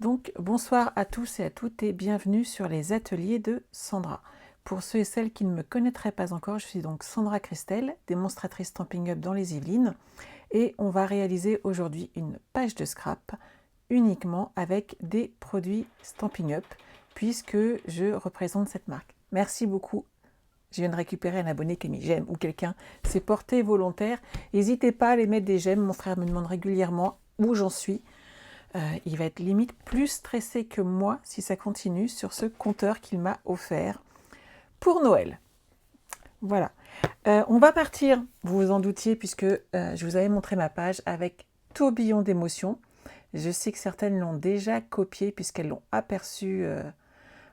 Donc, bonsoir à tous et à toutes et bienvenue sur les ateliers de Sandra. Pour ceux et celles qui ne me connaîtraient pas encore, je suis donc Sandra Christelle, démonstratrice Stampin' Up dans les Yvelines, et on va réaliser aujourd'hui une page de scrap uniquement avec des produits Stampin' Up, puisque je représente cette marque. Merci beaucoup. Je viens de récupérer un abonné qui a mis j'aime ou quelqu'un s'est porté volontaire. N'hésitez pas à les mettre des j'aime. Mon frère me demande régulièrement où j'en suis. Il va être limite plus stressé que moi si ça continue sur ce compteur qu'il m'a offert pour Noël. Voilà. On va partir, vous vous en doutiez, puisque je vous avais montré ma page avec tourbillon d'émotions. Je sais que certaines l'ont déjà copié puisqu'elles l'ont aperçu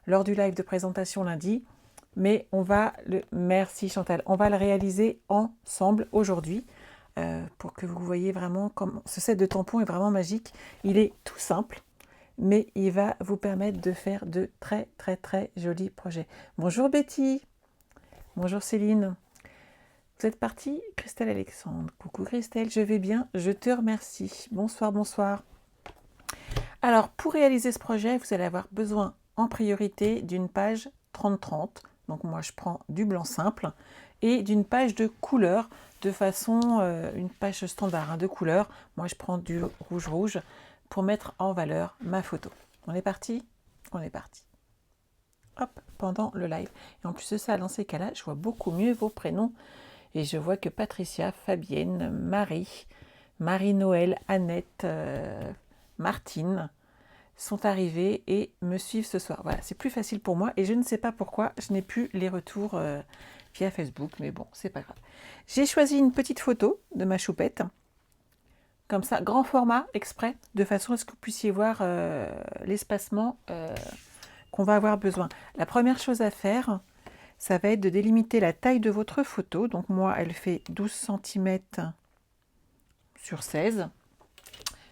lors du live de présentation lundi. Mais on va le... Merci Chantal. On va le réaliser ensemble aujourd'hui pour que vous voyez vraiment comment ce set de tampons est vraiment magique. Il est tout simple, mais il va vous permettre de faire de très jolis projets. Bonjour Betty. Bonjour Céline. Vous êtes partie? Christelle Alexandre. Coucou Christelle, je vais bien, je te remercie. Bonsoir, bonsoir. Alors, pour réaliser ce projet, vous allez avoir besoin en priorité d'une page 30-30. Donc moi, je prends du blanc simple et d'une page de couleur, de façon, une page standard de couleur. Moi, je prends du rouge pour mettre en valeur ma photo. On est parti? On est parti. Hop, pendant le live. Et en plus de ça, dans ces cas-là, je vois beaucoup mieux vos prénoms. Et je vois que Patricia, Fabienne, Marie, Marie-Noël, Annette, Martine sont arrivées et me suivent ce soir. Voilà, c'est plus facile pour moi et je ne sais pas pourquoi je n'ai plus les retours via Facebook, mais bon, c'est pas grave. J'ai choisi une petite photo de ma choupette, comme ça, grand format, exprès, de façon à ce que vous puissiez voir l'espacement qu'on va avoir besoin. La première chose à faire, ça va être de délimiter la taille de votre photo. Donc moi, elle fait 12 cm sur 16.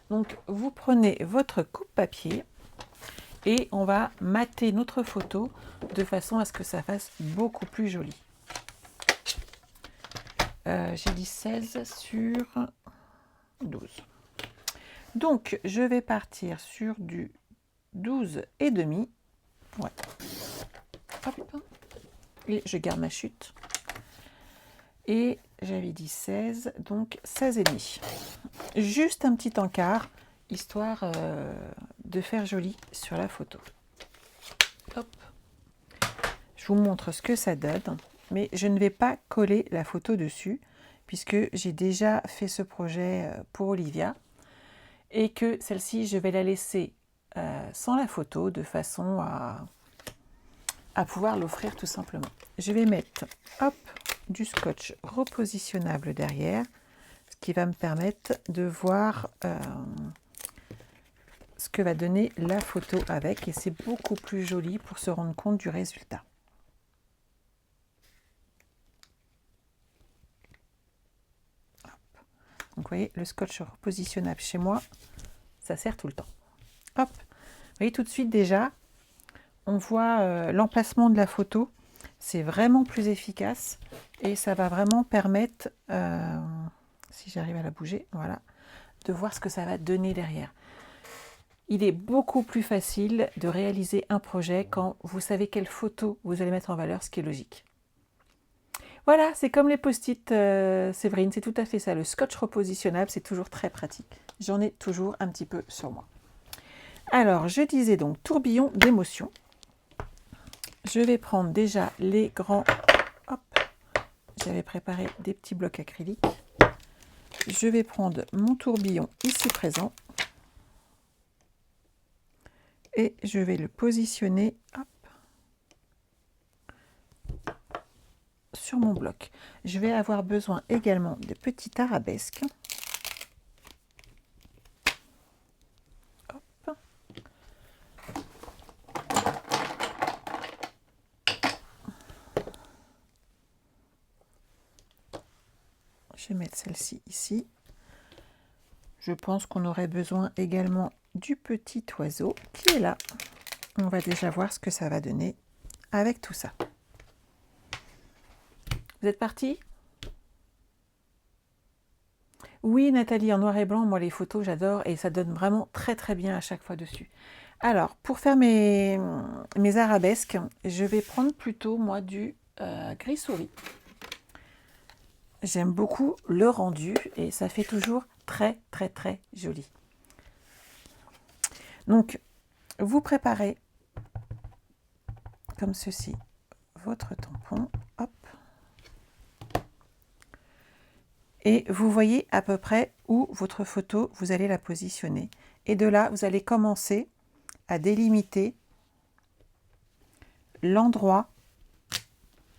Donc vous prenez votre coupe-papier et on va mater notre photo de façon à ce que ça fasse beaucoup plus joli. J'ai dit 16 sur 12. Donc je vais partir sur du 12,5. Ouais. Hop. Et je garde ma chute. Et j'avais dit 16, donc 16,5. Juste un petit encart, histoire de faire joli sur la photo. Hop. Je vous montre ce que ça donne, mais je ne vais pas coller la photo dessus, puisque j'ai déjà fait ce projet pour Olivia, et que celle-ci, je vais la laisser sans la photo, de façon à pouvoir l'offrir tout simplement. Je vais mettre, hop, du scotch repositionnable derrière, ce qui va me permettre de voir ce que va donner la photo avec, et c'est beaucoup plus joli pour se rendre compte du résultat. Hop. Donc vous voyez, le scotch repositionnable chez moi, ça sert tout le temps. Hop. Vous voyez tout de suite déjà, on voit l'emplacement de la photo, c'est vraiment plus efficace et ça va vraiment permettre, si j'arrive à la bouger, voilà, de voir ce que ça va donner derrière. Il est beaucoup plus facile de réaliser un projet quand vous savez quelle photo vous allez mettre en valeur, ce qui est logique. Voilà, c'est comme les post-it, Séverine, c'est tout à fait ça. Le scotch repositionnable, c'est toujours très pratique. J'en ai toujours un petit peu sur moi. Alors, je disais donc tourbillon d'émotions. Je vais prendre déjà les grands... Hop, j'avais préparé des petits blocs acryliques. Je vais prendre mon tourbillon ici présent. Et je vais le positionner, hop, sur mon bloc. Je vais avoir besoin également de petites arabesques. Hop. Je vais mettre celle-ci ici. Je pense qu'on aurait besoin également du petit oiseau qui est là. On va déjà voir ce que ça va donner avec tout ça. Vous êtes partis? Oui, Nathalie, en noir et blanc, moi les photos j'adore et ça donne vraiment très bien à chaque fois dessus. Alors, pour faire mes arabesques, je vais prendre plutôt, moi, du gris souris. J'aime beaucoup le rendu et ça fait toujours très, très, très joli. Donc, vous préparez comme ceci votre tampon. Hop. Et vous voyez à peu près où votre photo, vous allez la positionner. Et de là, vous allez commencer à délimiter l'endroit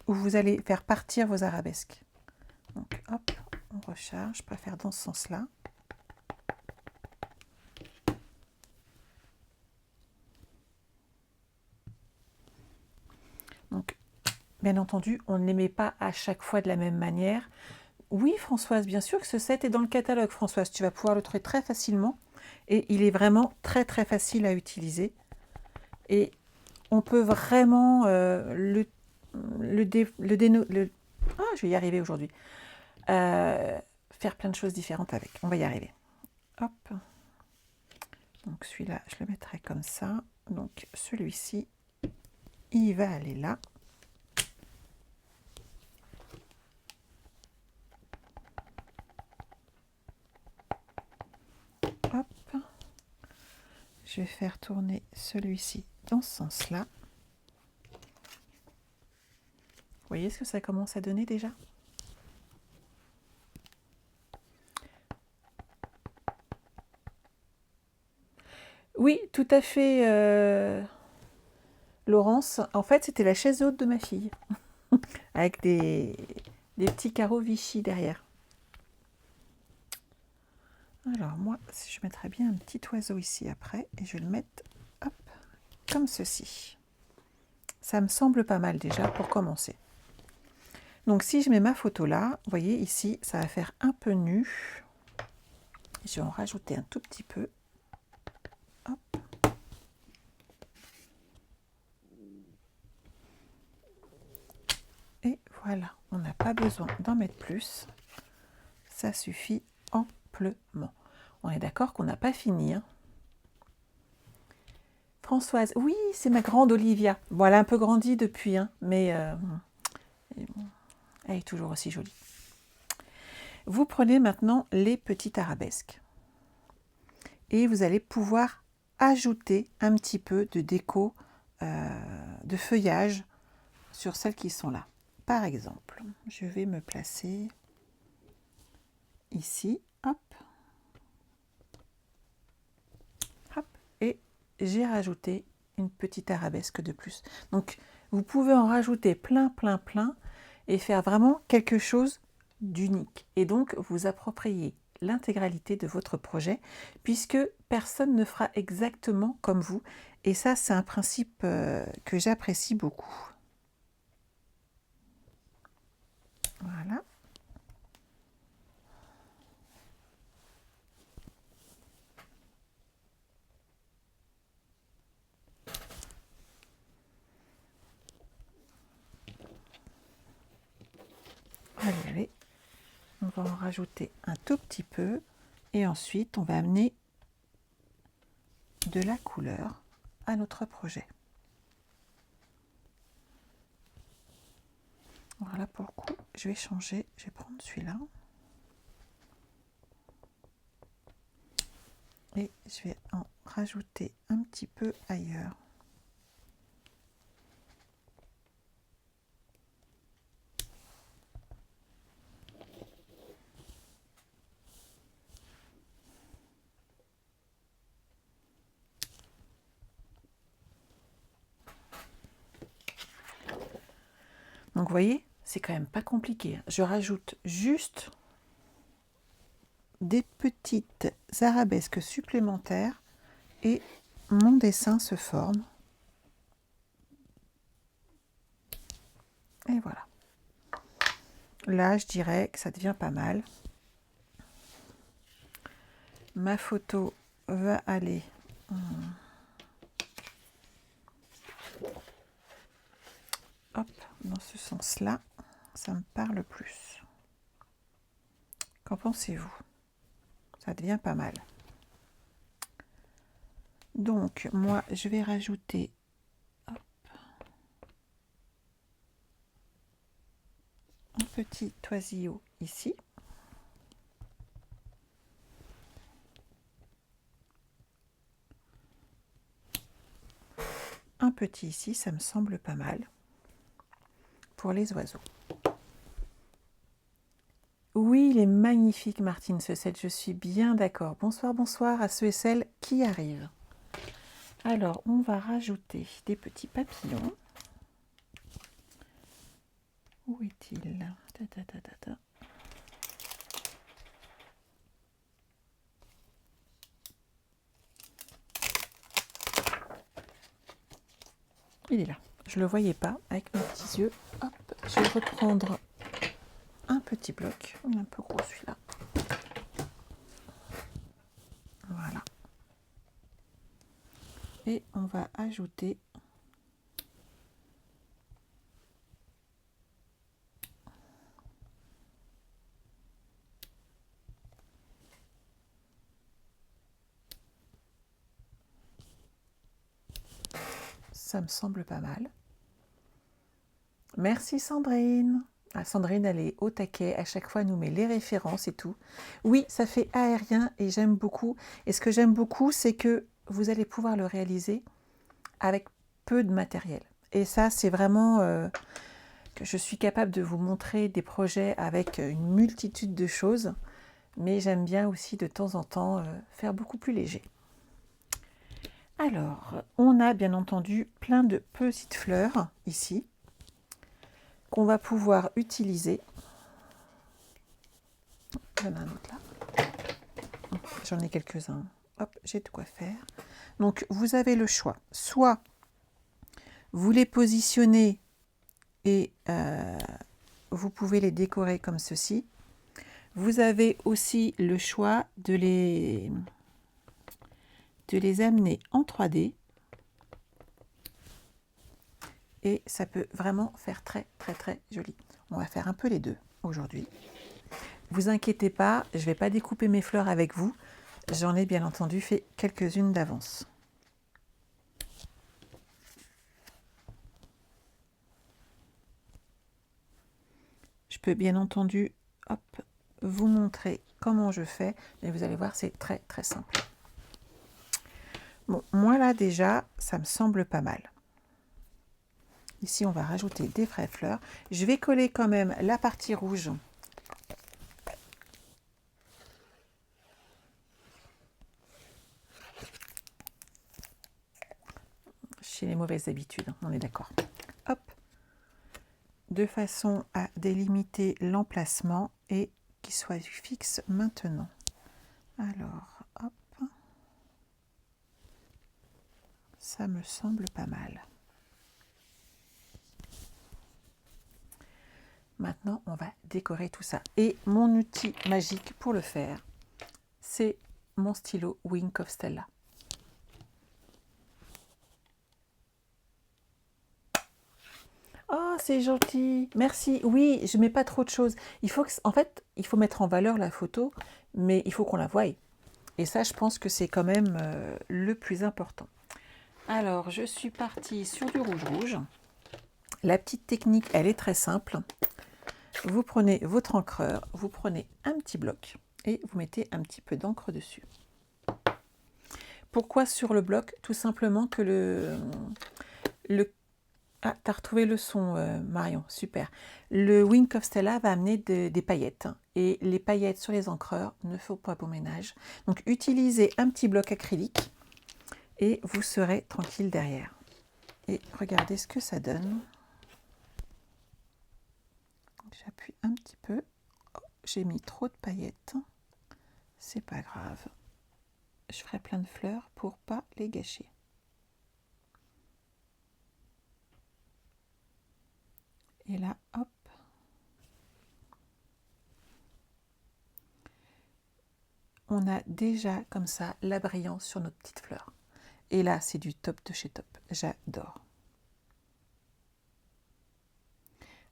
où vous allez faire partir vos arabesques. Donc hop, on recharge, je préfère dans ce sens-là. Donc, bien entendu, on ne les met pas à chaque fois de la même manière. Oui, Françoise, bien sûr que ce set est dans le catalogue, Françoise. Tu vas pouvoir le trouver très facilement. Et il est vraiment très, très facile à utiliser. Et on peut vraiment je vais y arriver aujourd'hui. Faire plein de choses différentes avec. On va y arriver. Hop. Donc celui-là, je le mettrai comme ça. Donc celui-ci, il va aller là. Hop. Je vais faire tourner celui-ci dans ce sens-là. Vous voyez ce que ça commence à donner déjà? Oui, tout à fait, Laurence. En fait, c'était la chaise haute de ma fille, avec des petits carreaux Vichy derrière. Alors moi, je mettrais bien un petit oiseau ici après, et je vais le mettre, hop, comme ceci. Ça me semble pas mal déjà pour commencer. Donc si je mets ma photo là, vous voyez ici, ça va faire un peu nu. Je vais en rajouter un tout petit peu. Hop. Et voilà, on n'a pas besoin d'en mettre plus. Ça suffit amplement. On est d'accord qu'on n'a pas fini, hein. Françoise, oui, c'est ma grande Olivia. Bon, elle a un peu grandi depuis, hein, mais elle est toujours aussi jolie. Vous prenez maintenant les petites arabesques. Et vous allez pouvoir ajouter un petit peu de déco, de feuillage sur celles qui sont là. Par exemple, je vais me placer ici, hop, hop, et j'ai rajouté une petite arabesque de plus. Donc, vous pouvez en rajouter plein, plein, plein et faire vraiment quelque chose d'unique. Et donc, vous appropriez l'intégralité de votre projet puisque personne ne fera exactement comme vous. Et ça, c'est un principe que j'apprécie beaucoup. Voilà. Allez, allez. On va en rajouter un tout petit peu. Et ensuite, on va amener de la couleur à notre projet. Voilà, pour le coup, je vais changer. Je vais prendre celui-là. Et je vais en rajouter un petit peu ailleurs. Donc vous voyez, c'est quand même pas compliqué. Je rajoute juste des petites arabesques supplémentaires et mon dessin se forme. Et voilà. Là, je dirais que ça devient pas mal. Ma photo va aller hop, dans ce sens-là. Ça me parle plus. Qu'en pensez-vous? Ça devient pas mal. Donc, moi, je vais rajouter hop, un petit oisillot ici. Un petit ici, ça me semble pas mal pour les oiseaux. Oui, il est magnifique, Martine, ce set, je suis bien d'accord. Bonsoir, bonsoir à ceux et celles qui arrivent. Alors, on va rajouter des petits papillons. Où est-il? Ta, ta, ta, ta, ta. Il est là. Je ne le voyais pas avec mes petits yeux. Hop, je vais reprendre un petit bloc. Il est un peu gros celui-là. Voilà. Et on va ajouter ça me semble pas mal. Merci Sandrine. Ah, Sandrine, elle est au taquet. À chaque fois, elle nous met les références et tout. Oui, ça fait aérien et j'aime beaucoup. Et ce que j'aime beaucoup, c'est que vous allez pouvoir le réaliser avec peu de matériel. Et ça, c'est vraiment que je suis capable de vous montrer des projets avec une multitude de choses. Mais j'aime bien aussi de temps en temps faire beaucoup plus léger. Alors, on a bien entendu plein de petites fleurs ici qu'on va pouvoir utiliser. J'en ai un autre là. J'en ai quelques-uns. Hop, j'ai de quoi faire. Donc, vous avez le choix. Soit vous les positionnez et vous pouvez les décorer comme ceci. Vous avez aussi le choix de les amener en 3D. Et ça peut vraiment faire très très très joli. On va faire un peu les deux aujourd'hui. Vous inquiétez pas, je ne vais pas découper mes fleurs avec vous. J'en ai bien entendu fait quelques-unes d'avance. Je peux bien entendu hop, vous montrer comment je fais, mais vous allez voir, c'est très très simple. Bon, moi là déjà, ça me semble pas mal. Ici, on va rajouter des vraies fleurs. Je vais coller quand même la partie rouge. Chez les mauvaises habitudes, on est d'accord. Hop. De façon à délimiter l'emplacement et qu'il soit fixe maintenant. Alors, hop. Ça me semble pas mal. Maintenant, on va décorer tout ça. Et mon outil magique pour le faire, c'est mon stylo Wink of Stella. Oh, c'est gentil. Merci. Oui, je mets pas trop de choses. Il faut que, en fait, il faut mettre en valeur la photo, mais il faut qu'on la voie. Et ça, je pense que c'est quand même le plus important. Alors, je suis partie sur du rouge. La petite technique, elle est très simple. Vous prenez votre encreur, vous prenez un petit bloc et vous mettez un petit peu d'encre dessus. Pourquoi sur le bloc? Tout simplement que Ah, t'as retrouvé le son, Marion, super. Le Wink of Stella va amener des paillettes. Et les paillettes sur les encreurs ne font pas bon ménage. Donc, utilisez un petit bloc acrylique et vous serez tranquille derrière. Et regardez ce que ça donne. J'appuie un petit peu. Oh, j'ai mis trop de paillettes. C'est pas grave. Je ferai plein de fleurs pour pas les gâcher. Et là, hop. On a déjà comme ça la brillance sur notre petite fleur. Et là, c'est du top de chez top. J'adore.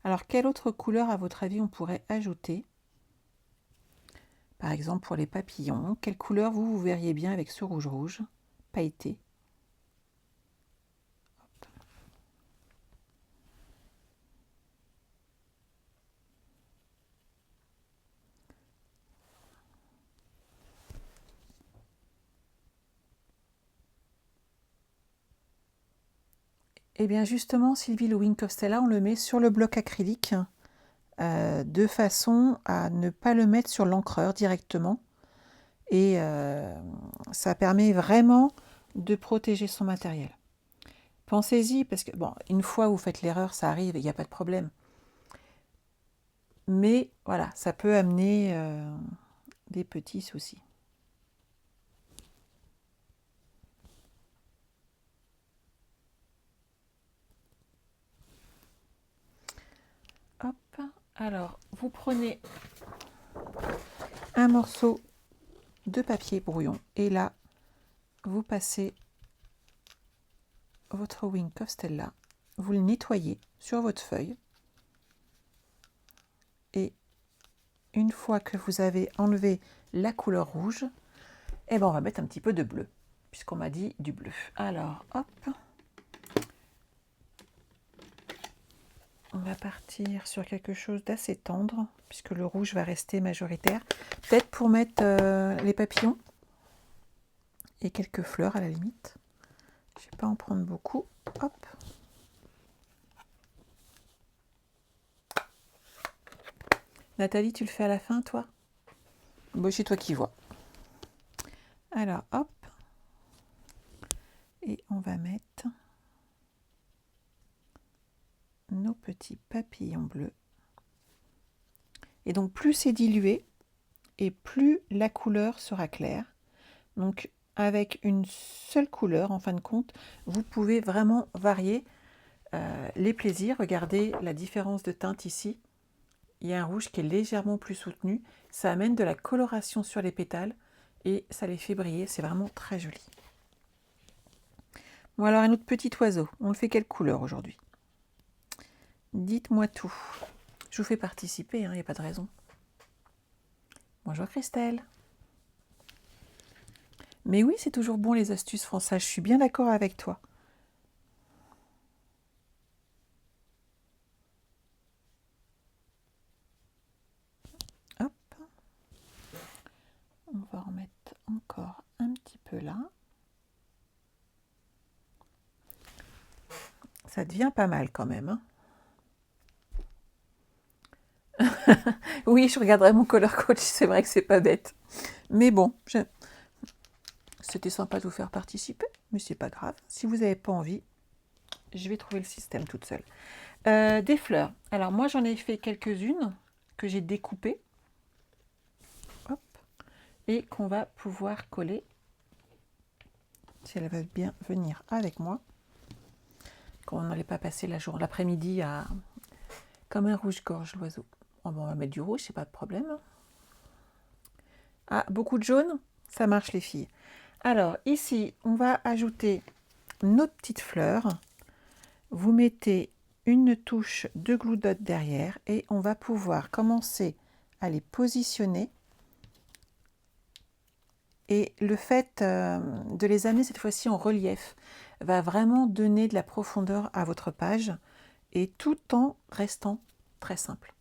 Alors, quelle autre couleur, à votre avis, on pourrait ajouter? Par exemple, pour les papillons, quelle couleur vous verriez bien avec ce rouge pailleté? Et bien justement, Sylvie, le Wink of Stella, on le met sur le bloc acrylique de façon à ne pas le mettre sur l'encreur directement. Et ça permet vraiment de protéger son matériel. Pensez-y, parce que, bon, une fois vous faites l'erreur, ça arrive, il n'y a pas de problème. Mais voilà, ça peut amener des petits soucis. Hop, alors vous prenez un morceau de papier brouillon et là, vous passez votre Wink of Stella, vous le nettoyez sur votre feuille et une fois que vous avez enlevé la couleur rouge, eh ben on va mettre un petit peu de bleu, puisqu'on m'a dit du bleu. Alors, hop, on va partir sur quelque chose d'assez tendre, puisque le rouge va rester majoritaire. Peut-être pour mettre les papillons et quelques fleurs à la limite. Je ne vais pas en prendre beaucoup. Hop. Nathalie, tu le fais à la fin, toi? Bon, c'est toi qui vois. Alors, hop. Et on va mettre nos petits papillons bleus. Et donc, plus c'est dilué, et plus la couleur sera claire. Donc, avec une seule couleur, en fin de compte, vous pouvez vraiment varier les plaisirs. Regardez la différence de teinte ici. Il y a un rouge qui est légèrement plus soutenu. Ça amène de la coloration sur les pétales et ça les fait briller. C'est vraiment très joli. Bon, alors un autre petit oiseau. On le fait quelle couleur aujourd'hui? Dites-moi tout. Je vous fais participer, il n'y a pas de raison. Bonjour Christelle. Mais oui, c'est toujours bon les astuces, François. Je suis bien d'accord avec toi. Hop. On va en mettre encore un petit peu là. Ça devient pas mal quand même. Hein. Oui, je regarderai mon color coach, c'est vrai que c'est pas bête. Mais bon, c'était sympa de vous faire participer, mais c'est pas grave. Si vous n'avez pas envie, je vais trouver le système toute seule. Des fleurs. Alors moi j'en ai fait quelques-unes que j'ai découpées. Hop. Et qu'on va pouvoir coller. Si elle veut bien venir avec moi. Qu'on n'allait pas passer l'après-midi à comme un rouge-gorge l'oiseau. Oh, bon, on va mettre du rouge, c'est pas de problème. Ah, beaucoup de jaune? Ça marche les filles. Alors ici, on va ajouter nos petites fleurs. Vous mettez une touche de glue dot derrière et on va pouvoir commencer à les positionner. Et le fait de les amener cette fois-ci en relief va vraiment donner de la profondeur à votre page et tout en restant très simple.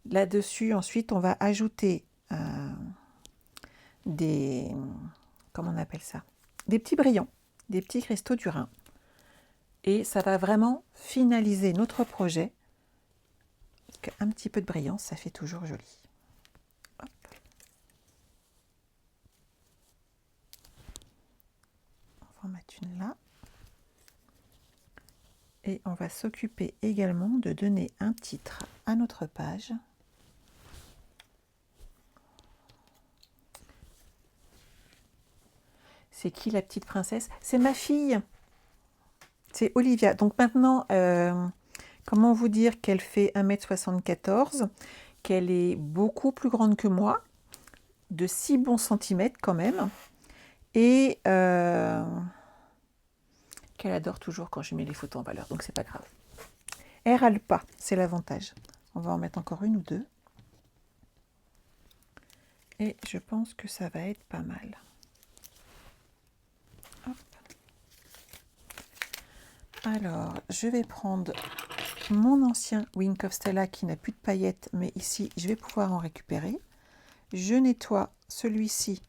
Là-dessus, ensuite, on va ajouter comment on appelle ça? Des petits brillants, des petits cristaux du Rhin. Et ça va vraiment finaliser notre projet. Un petit peu de brillance, ça fait toujours joli. Hop. On va en mettre une là. Et on va s'occuper également de donner un titre à notre page. C'est qui la petite princesse? C'est ma fille. C'est Olivia. Donc maintenant, comment vous dire qu'elle fait 1,74 m, qu'elle est beaucoup plus grande que moi, de 6 bons centimètres quand même, et qu'elle adore toujours quand je mets les photos en valeur, donc c'est pas grave. Elle râle pas, c'est l'avantage. On va en mettre encore une ou deux. Et je pense que ça va être pas mal. Hop. Alors, je vais prendre mon ancien Wink of Stella qui n'a plus de paillettes, mais ici, je vais pouvoir en récupérer. Je nettoie celui-ci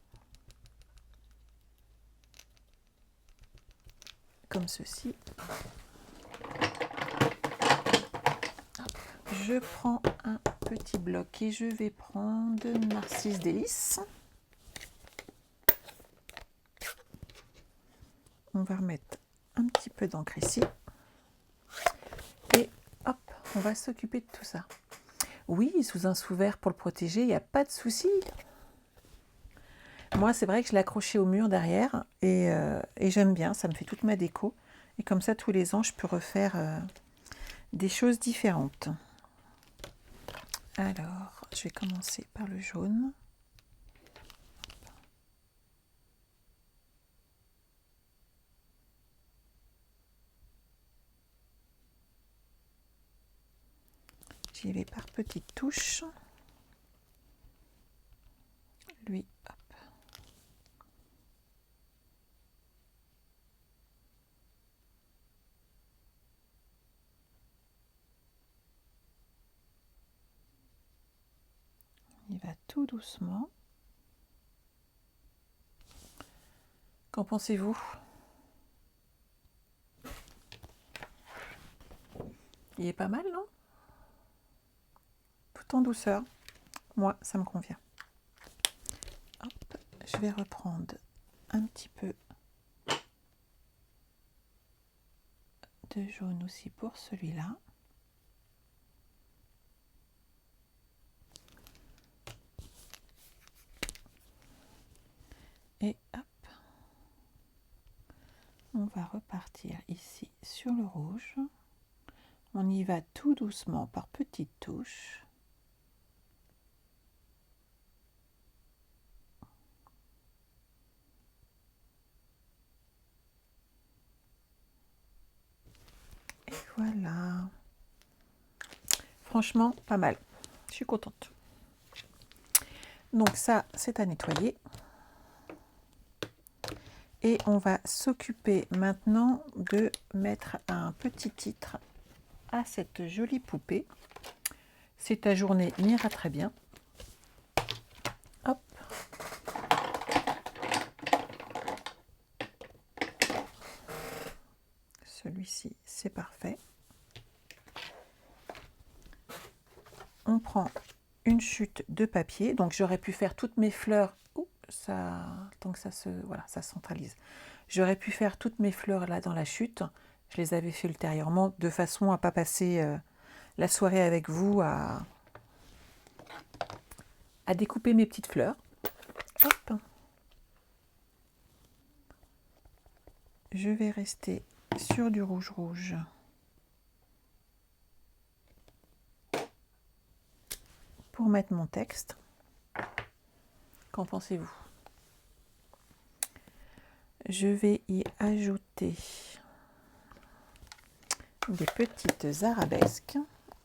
comme ceci. je prends un petit bloc et je vais prendre Narcisse Délice. On va remettre un petit peu d'encre ici. Et hop, on va s'occuper de tout ça. Oui, sous un sous-verre pour le protéger, il n'y a pas de souci. Moi, c'est vrai que je l'ai accroché au mur derrière et j'aime bien, ça me fait toute ma déco. Et comme ça, tous les ans, je peux refaire des choses différentes. Alors, je vais commencer par le jaune. J'y vais par petites touches. Lui, hop. On y va tout doucement. Qu'en pensez-vous? Il est pas mal, non? Tout en douceur. Moi, ça me convient. Hop, je vais reprendre un petit peu de jaune aussi pour celui-là. Et hop, on va repartir ici sur le rouge. On y va tout doucement par petites touches. Et voilà. Franchement, pas mal. Je suis contente. Donc ça, c'est à nettoyer. Et on va s'occuper maintenant de mettre un petit titre à cette jolie poupée. C'est ta journée m'ira très bien. Hop. Celui-ci, c'est parfait. On prend une chute de papier. Donc j'aurais pu faire toutes mes fleurs. Ouh, ça, tant que ça se, voilà, ça centralise. J'aurais pu faire toutes mes fleurs là dans la chute. Je les avais fait ultérieurement de façon à pas passer la soirée avec vous à découper mes petites fleurs. Hop. Je vais rester sur du rouge. Pour mettre mon texte. Qu'en pensez-vous? Je vais y ajouter des petites arabesques.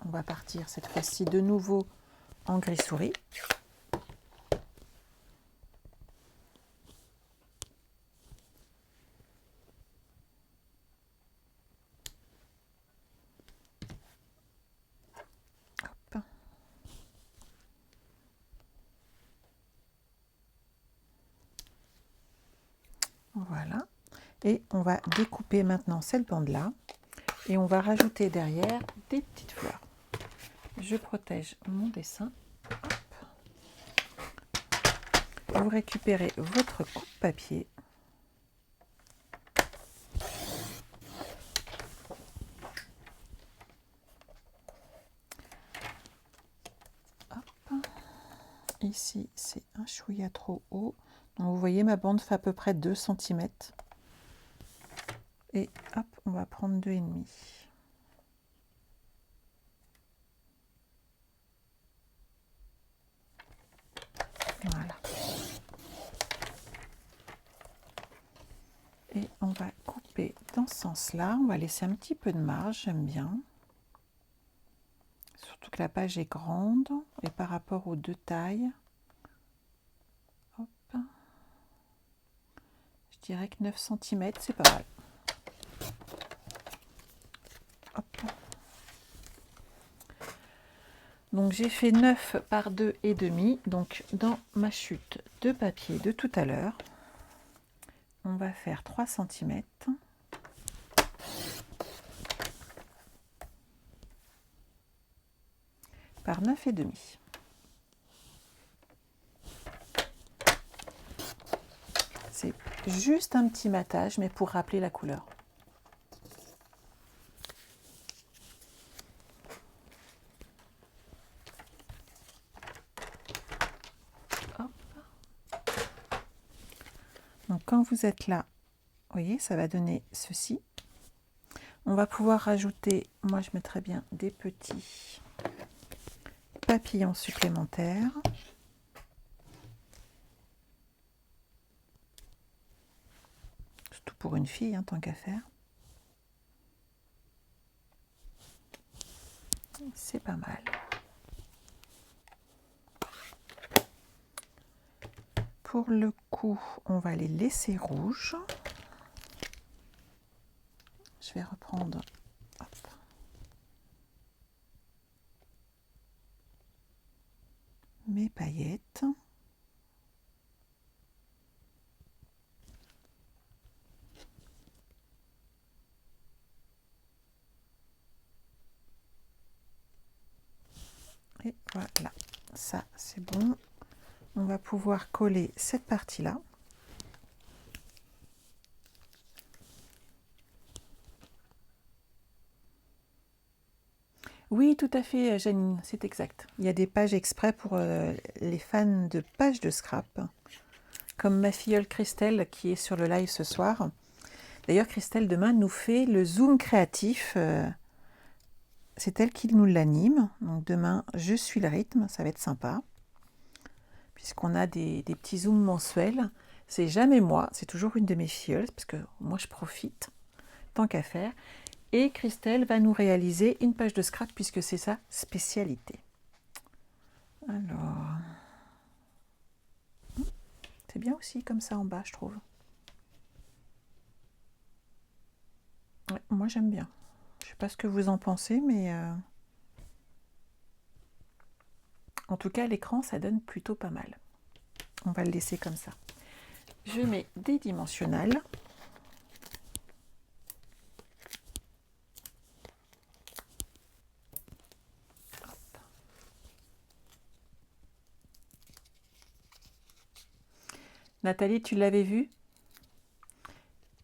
On va partir cette fois-ci de nouveau en gris souris. Hop. Voilà. Et on va découper maintenant cette bande-là. Et on va rajouter derrière des petites fleurs. Je protège mon dessin. Hop. Vous récupérez votre coupe-papier. Ici, c'est un chouïa trop haut. Donc, vous voyez, ma bande fait à peu près 2 cm. Et hop, on va prendre 2,5. Voilà. Et on va couper dans ce sens-là. On va laisser un petit peu de marge, j'aime bien. Surtout que la page est grande. Et par rapport aux deux tailles, hop, je dirais que 9 cm, c'est pas mal. Hop. Donc j'ai fait 9 par 2,5. Donc dans ma chute de papier de tout à l'heure, on va faire 3 cm. par 9,5. C'est juste un petit matage, mais pour rappeler la couleur. Hop. Donc quand vous êtes là, vous voyez, ça va donner ceci. On va pouvoir rajouter, moi je mettrais bien des petits papillons supplémentaires. Surtout pour une fille, hein, tant qu'à faire. C'est pas mal. Pour le coup, on va les laisser rouges. Je vais reprendre, hop, mes paillettes. Et voilà, ça c'est bon. On va pouvoir coller cette partie-là. Oui, tout à fait, Janine, c'est exact. Il y a des pages exprès pour les fans de pages de scrap, comme ma filleule Christelle qui est sur le live ce soir. D'ailleurs, Christelle, demain, nous fait le Zoom créatif. C'est elle qui nous l'anime. Donc demain, je suis le rythme, ça va être sympa. Puisqu'on a des petits Zooms mensuels. C'est jamais moi, c'est toujours une de mes filleules, parce que moi, je profite, tant qu'à faire. Et Christelle va nous réaliser une page de scrap puisque c'est sa spécialité. Alors, c'est bien aussi comme ça en bas, je trouve. Ouais, moi j'aime bien. Je sais pas ce que vous en pensez, mais en tout cas l'écran ça donne plutôt pas mal. On va le laisser comme ça. Je mets des dimensionnels. Nathalie, tu l'avais vu?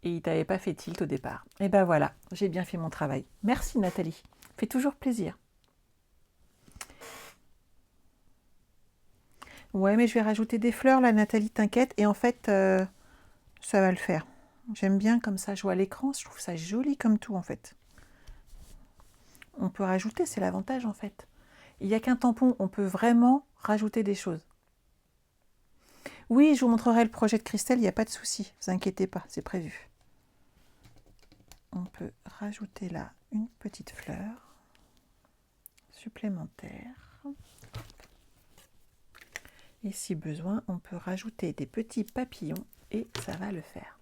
Et il t'avait pas fait tilt au départ. Et ben voilà, j'ai bien fait mon travail. Merci Nathalie, fait toujours plaisir. Ouais, mais je vais rajouter des fleurs là, Nathalie, t'inquiète. Et en fait, ça va le faire. J'aime bien comme ça, je vois l'écran, je trouve ça joli comme tout en fait. On peut rajouter, c'est l'avantage en fait. Il n'y a qu'un tampon, on peut vraiment rajouter des choses. Oui, je vous montrerai le projet de Christelle, il n'y a pas de souci, ne vous inquiétez pas, c'est prévu. On peut rajouter là une petite fleur supplémentaire. Et si besoin, on peut rajouter des petits papillons et ça va le faire.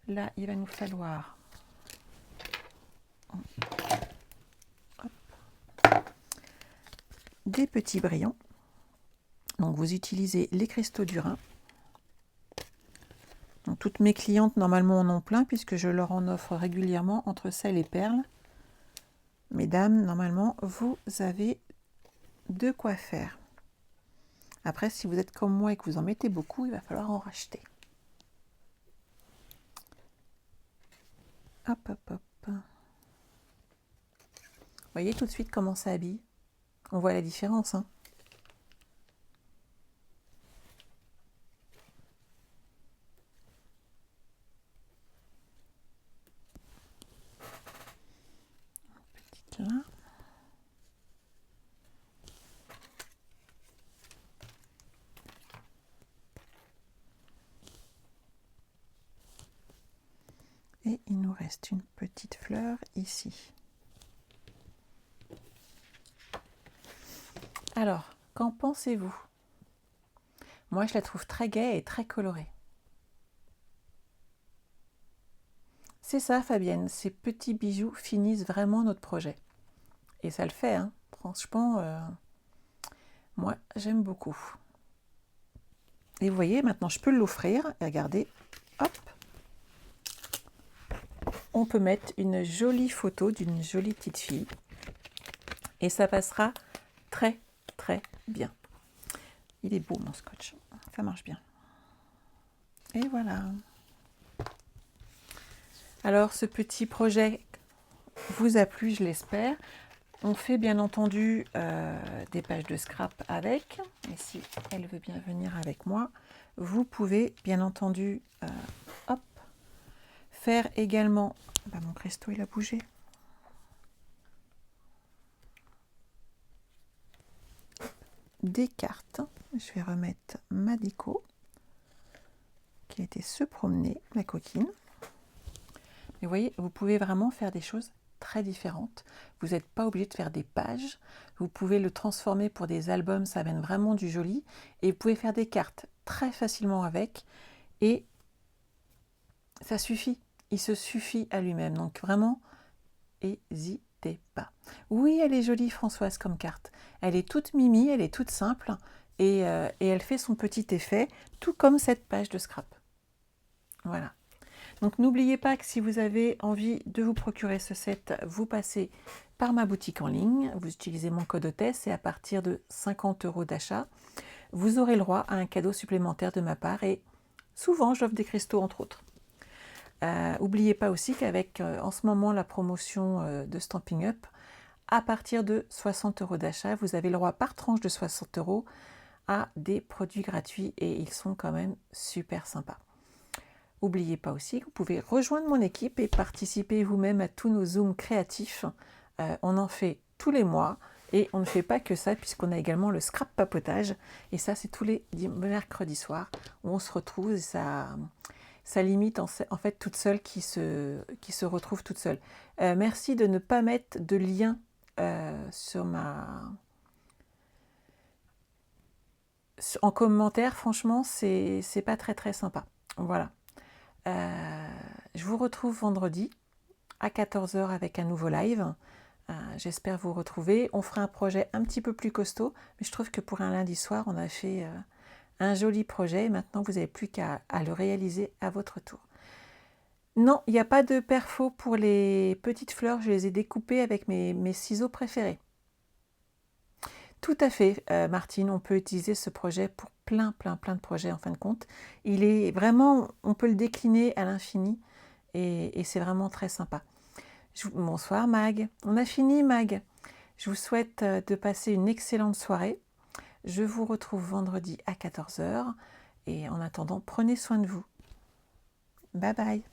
Là, il va nous falloir des petits brillants. Donc vous utilisez les cristaux du Rhin. Donc, toutes mes clientes normalement en ont plein puisque je leur en offre régulièrement entre sel et perles. Mesdames, normalement vous avez de quoi faire. Après, si vous êtes comme moi et que vous en mettez beaucoup, il va falloir en racheter. Hop, hop, hop. Vous voyez tout de suite comment ça habille? On voit la différence, hein? Petite là. Et il nous reste une petite fleur ici. Alors, qu'en pensez-vous? Moi, je la trouve très gaie et très colorée. C'est ça, Fabienne, ces petits bijoux finissent vraiment notre projet. Et ça le fait, hein. Franchement, moi, j'aime beaucoup. Et vous voyez, maintenant, je peux l'offrir. Et regardez, hop. on peut mettre une jolie photo d'une jolie petite fille. Et ça passera très très bien. Il est beau mon scotch, ça marche bien. Et voilà. Alors ce petit projet vous a plu, je l'espère. On fait bien entendu des pages de scrap avec. Et si elle veut bien venir avec moi, vous pouvez bien entendu hop, faire également... Bah, mon cristaux il a bougé. Des cartes. Je vais remettre ma déco qui a été se promener, ma coquine. Mais vous voyez, vous pouvez vraiment faire des choses très différentes. Vous n'êtes pas obligé de faire des pages. Vous pouvez le transformer pour des albums, ça amène vraiment du joli. Et vous pouvez faire des cartes très facilement avec. Et ça suffit. Il se suffit à lui-même. Donc vraiment, n'hésitez pas. Oui, elle est jolie, Françoise, comme carte. Elle est toute mimi, elle est toute simple. Et elle fait son petit effet, tout comme cette page de scrap. Voilà. Donc n'oubliez pas que si vous avez envie de vous procurer ce set, vous passez par ma boutique en ligne, vous utilisez mon code hôtesse et à partir de 50 € d'achat, vous aurez le droit à un cadeau supplémentaire de ma part et souvent j'offre des cristaux entre autres. N'oubliez pas aussi qu'avec en ce moment la promotion de Stampin' Up, à partir de 60 € d'achat, vous avez le droit par tranche de 60 € à des produits gratuits et ils sont quand même super sympas. N'oubliez pas aussi que vous pouvez rejoindre mon équipe et participer vous-même à tous nos Zooms créatifs. On en fait tous les mois et on ne fait pas que ça puisqu'on a également le scrap papotage. Et ça, c'est tous les mercredis soirs où on se retrouve et ça limite en fait toute seule qui se retrouve toute seule. Merci de ne pas mettre de lien en commentaire. Franchement, c'est pas très très sympa. Voilà. Je vous retrouve vendredi à 14 h avec un nouveau live. J'espère vous retrouver. On fera un projet un petit peu plus costaud, mais je trouve que pour un lundi soir, on a fait un joli projet. Et maintenant, vous n'avez plus qu'à le réaliser à votre tour. Non, il n'y a pas de perfo pour les petites fleurs. Je les ai découpées avec mes ciseaux préférés. Tout à fait, Martine, on peut utiliser ce projet pour plein de projets en fin de compte. Il est vraiment, on peut le décliner à l'infini et c'est vraiment très sympa. Bonsoir Mag, on a fini Mag. Je vous souhaite de passer une excellente soirée. Je vous retrouve vendredi à 14 h et en attendant, prenez soin de vous. Bye bye.